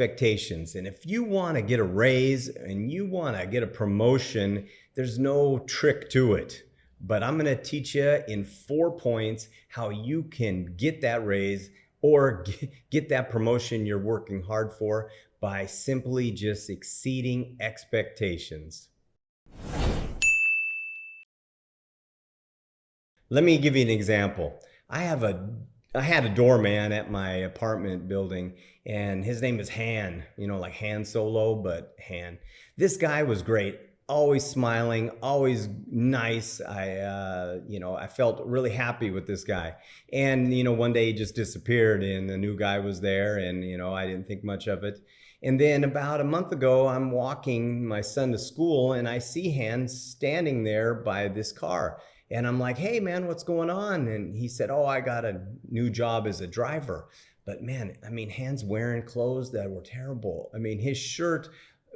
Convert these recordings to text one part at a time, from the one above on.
expectations. And if you want to get a raise and you want to get a promotion, there's no trick to it. But I'm going to teach you in 4 points how you can get that raise or get that promotion you're working hard for by simply just exceeding expectations. Let me give you an example. I had a doorman at my apartment building, and his name is Han, like Han Solo, but Han. This guy was great, always smiling, always nice. I felt really happy with this guy. And, one day he just disappeared and a new guy was there, and, I didn't think much of it. And then about a month ago, I'm walking my son to school and I see Han standing there by this car. And I'm like, hey man, what's going on? And he said, oh, I got a new job as a driver. But man, Han's wearing clothes that were terrible. His shirt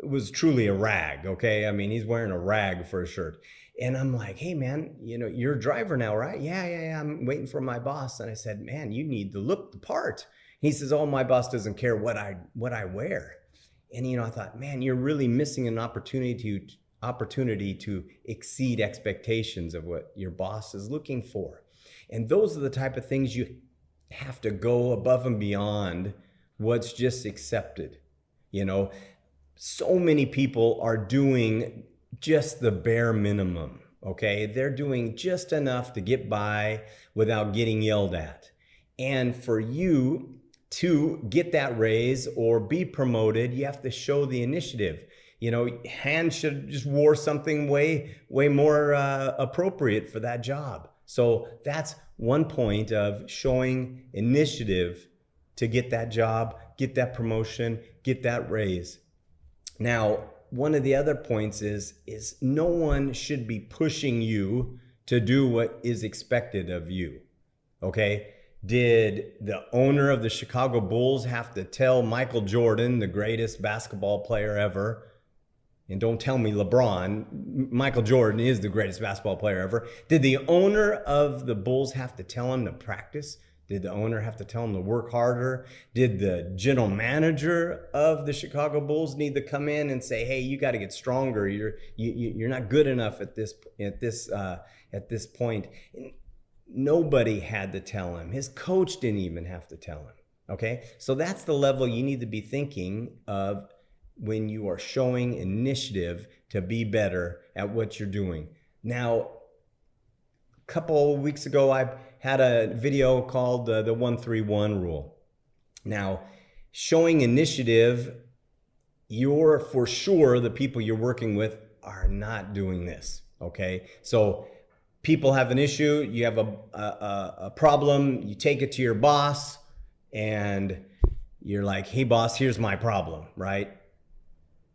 was truly a rag, okay? He's wearing a rag for a shirt. And I'm like, hey man, you're a driver now, right? Yeah, I'm waiting for my boss. And I said, man, you need to look the part. He says, oh, my boss doesn't care what I wear. And I thought, man, you're really missing an opportunity to exceed expectations of what your boss is looking for. And those are the type of things you have to go above and beyond what's just accepted. So many people are doing just the bare minimum, okay? They're doing just enough to get by without getting yelled at. And for you to get that raise or be promoted, you have to show the initiative. Han should have just wore something way more appropriate for that job. So that's 1 point of showing initiative to get that job, get that promotion, get that raise. Now, one of the other points is no one should be pushing you to do what is expected of you, okay? Did the owner of the Chicago Bulls have to tell Michael Jordan, the greatest basketball player ever, and don't tell me LeBron, Michael Jordan is the greatest basketball player ever. Did the owner of the Bulls have to tell him to practice? Did the owner have to tell him to work harder? Did the general manager of the Chicago Bulls need to come in and say, hey, you got to get stronger. You're not good enough at this point. Nobody had to tell him. His coach didn't even have to tell him. Okay? So that's the level you need to be thinking of when you are showing initiative to be better at what you're doing. Now, a couple weeks ago, I had a video called the 1-3-1 rule. Now, showing initiative, you're for sure the people you're working with are not doing this, okay? So people have an issue, you have a problem, you take it to your boss, and you're like, hey boss, here's my problem, right?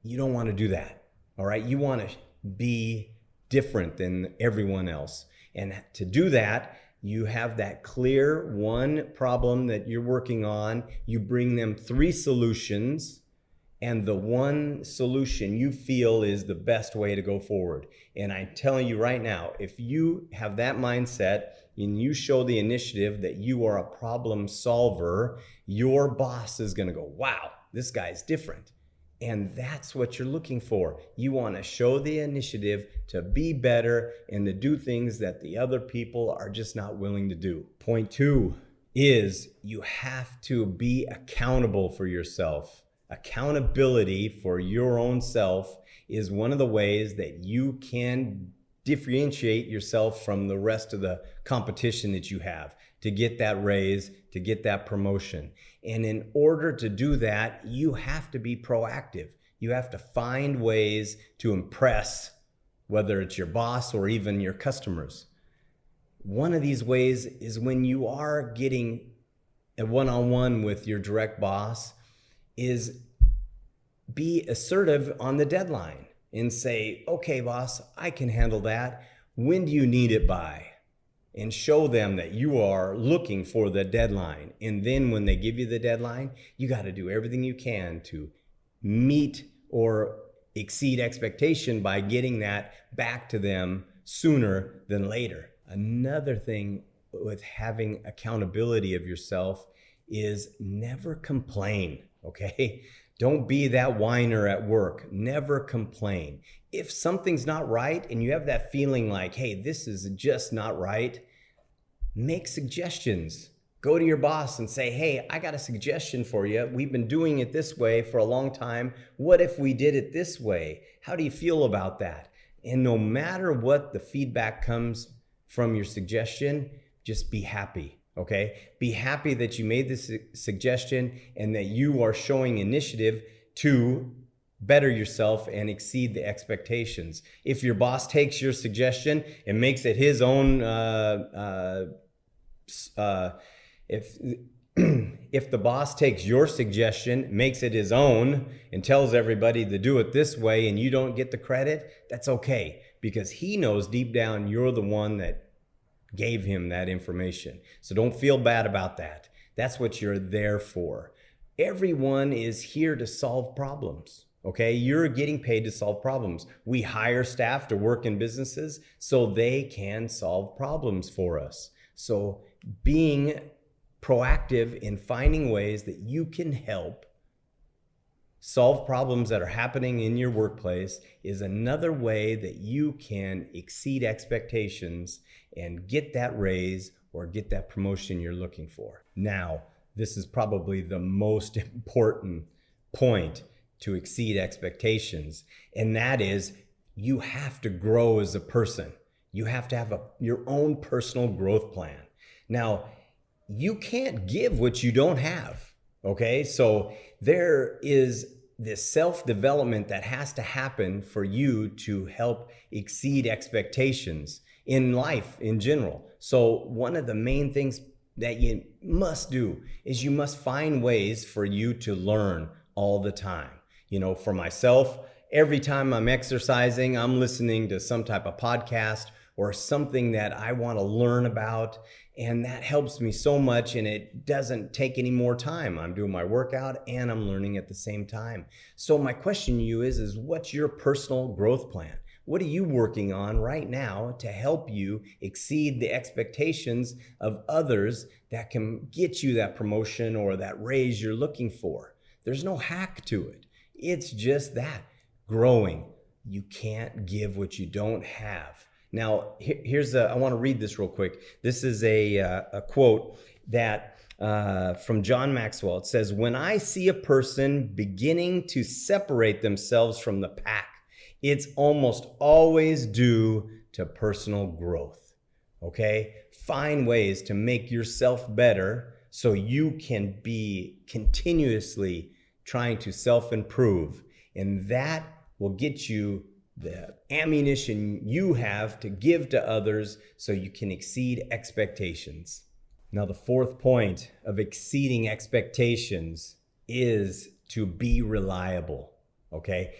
You don't want to do that, all right? You want to be different than everyone else. And to do that, you have that clear one problem that you're working on. You bring them 3 solutions, and the one solution you feel is the best way to go forward. And I'm telling you right now, if you have that mindset and you show the initiative that you are a problem solver, your boss is going to go, wow, this guy's different. And that's what you're looking for. You want to show the initiative to be better and to do things that the other people are just not willing to do. Point 2 is you have to be accountable for yourself. Accountability for your own self is one of the ways that you can differentiate yourself from the rest of the competition that you have to get that raise, to get that promotion. And in order to do that, you have to be proactive. You have to find ways to impress, whether it's your boss or even your customers. One of these ways is when you are getting a one-on-one with your direct boss, is be assertive on the deadline and say, okay, boss, I can handle that. When do you need it by? And show them that you are looking for the deadline. And then when they give you the deadline, you got to do everything you can to meet or exceed expectation by getting that back to them sooner than later. Another thing with having accountability of yourself is never complain, okay? Don't be that whiner at work. Never complain. If something's not right and you have that feeling like, hey, this is just not right, make suggestions. Go to your boss and say, hey, I got a suggestion for you. We've been doing it this way for a long time. What if we did it this way? How do you feel about that? And no matter what the feedback comes from your suggestion, just be happy, okay? Be happy that you made this suggestion and that you are showing initiative to better yourself and exceed the expectations. If your boss takes your suggestion and makes it his own, if the boss takes your suggestion, makes it his own, and tells everybody to do it this way and you don't get the credit, that's okay, because he knows deep down you're the one that gave him that information. So don't feel bad about that. That's what you're there for. Everyone is here to solve problems. Okay, you're getting paid to solve problems. We hire staff to work in businesses so they can solve problems for us. So being proactive in finding ways that you can help solve problems that are happening in your workplace is another way that you can exceed expectations and get that raise or get that promotion you're looking for. Now, this is probably the most important point to exceed expectations, and that is you have to grow as a person. You have to have your own personal growth plan. Now, you can't give what you don't have, okay? So there is this self-development that has to happen for you to help exceed expectations in life in general. So one of the main things that you must do is you must find ways for you to learn all the time. You know, for myself, every time I'm exercising, I'm listening to some type of podcast or something that I want to learn about, and that helps me so much, and it doesn't take any more time. I'm doing my workout and I'm learning at the same time. So my question to you is what's your personal growth plan? What are you working on right now to help you exceed the expectations of others that can get you that promotion or that raise you're looking for? There's no hack to it. It's just that, growing. You can't give what you don't have. Now, I want to read this real quick. This is a quote that from John Maxwell. It says, "When I see a person beginning to separate themselves from the pack, it's almost always due to personal growth." Okay? Find ways to make yourself better so you can be continuously trying to self-improve, and that will get you the ammunition you have to give to others so you can exceed expectations. Now, the fourth point of exceeding expectations is to be reliable, okay?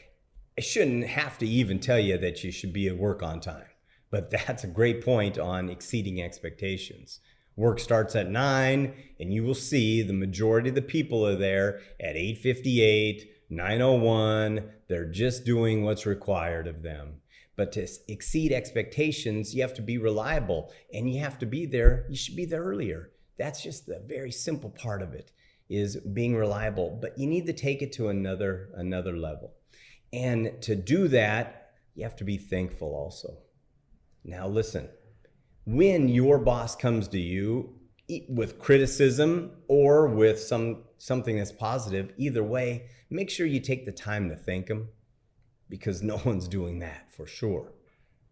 I shouldn't have to even tell you that you should be at work on time, but that's a great point on exceeding expectations. Work starts at 9, and you will see the majority of the people are there at 8:58, 9:01. They're just doing what's required of them. But to exceed expectations, you have to be reliable, and you have to be there. You should be there earlier. That's just the very simple part of it, is being reliable. But you need to take it to another level. And to do that, you have to be thankful also. Now listen. When your boss comes to you with criticism or with something that's positive, either way, make sure you take the time to thank them, because no one's doing that for sure.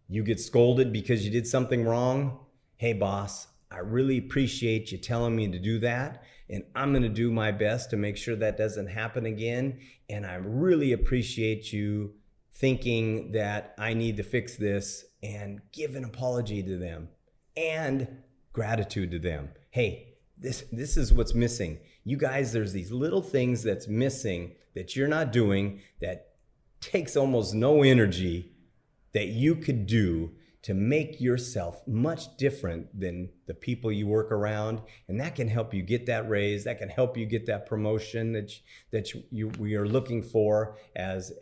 You get scolded because you did something wrong. Hey boss, I really appreciate you telling me to do that, and I'm going to do my best to make sure that doesn't happen again. And I really appreciate you thinking that I need to fix this, and give an apology to them and gratitude to them. Hey, this is what's missing. You guys, there's these little things that's missing that you're not doing that takes almost no energy that you could do to make yourself much different than the people you work around. And that can help you get that raise. That can help you get that promotion that we are looking for as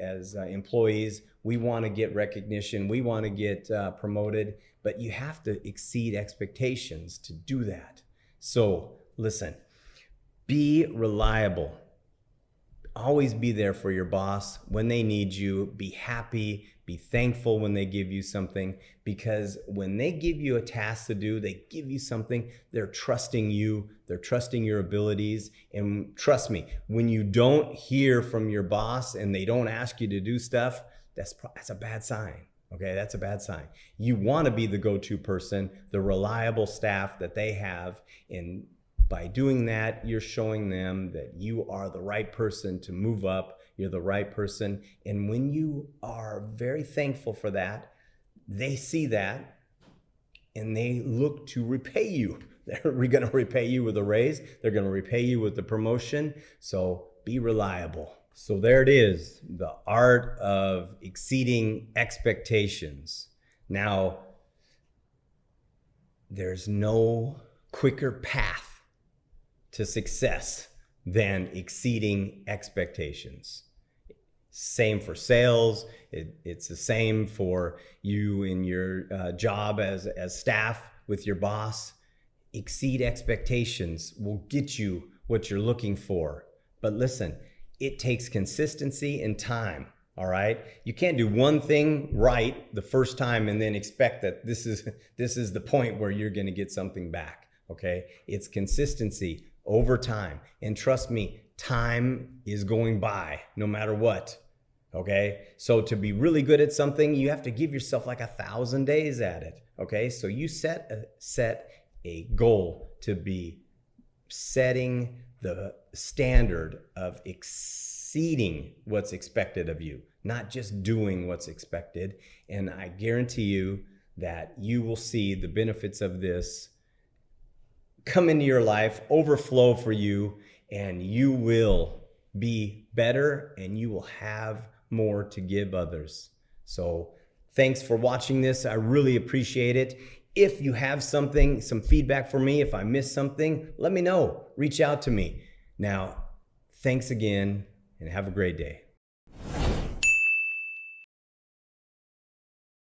employees. We want to get recognition. We want to get promoted. But you have to exceed expectations to do that. So listen, be reliable. Always be there for your boss when they need you. Be happy, be thankful when they give you something, because when they give you a task to do, they give you something, they're trusting you, they're trusting your abilities. And trust me, when you don't hear from your boss and they don't ask you to do stuff, that's a bad sign. Okay, that's a bad sign. You want to be the go-to person, the reliable staff that they have, and by doing that, you're showing them that you are the right person to move up. You're the right person. And when you are very thankful for that, they see that and they look to repay you. They're going to repay you with a raise. They're going to repay you with the promotion. So be reliable. So there it is, the art of exceeding expectations. Now, there's no quicker path to success than exceeding expectations. Same for sales. It's the same for you in your job as staff with your boss. Exceed expectations will get you what you're looking for. But listen, it takes consistency and time. All right. You can't do one thing right the first time and then expect that this is the point where you're going to get something back. Okay. It's consistency over time. And trust me, time is going by no matter what. Okay. So to be really good at something, you have to give yourself like 1,000 days at it. Okay. So you set a goal to be setting the standard of exceeding what's expected of you, not just doing what's expected. And I guarantee you that you will see the benefits of this come into your life, overflow for you, and you will be better and you will have more to give others. So thanks for watching this. I really appreciate it. If you have some feedback for me, if I missed something, let me know. Reach out to me. Now, thanks again and have a great day.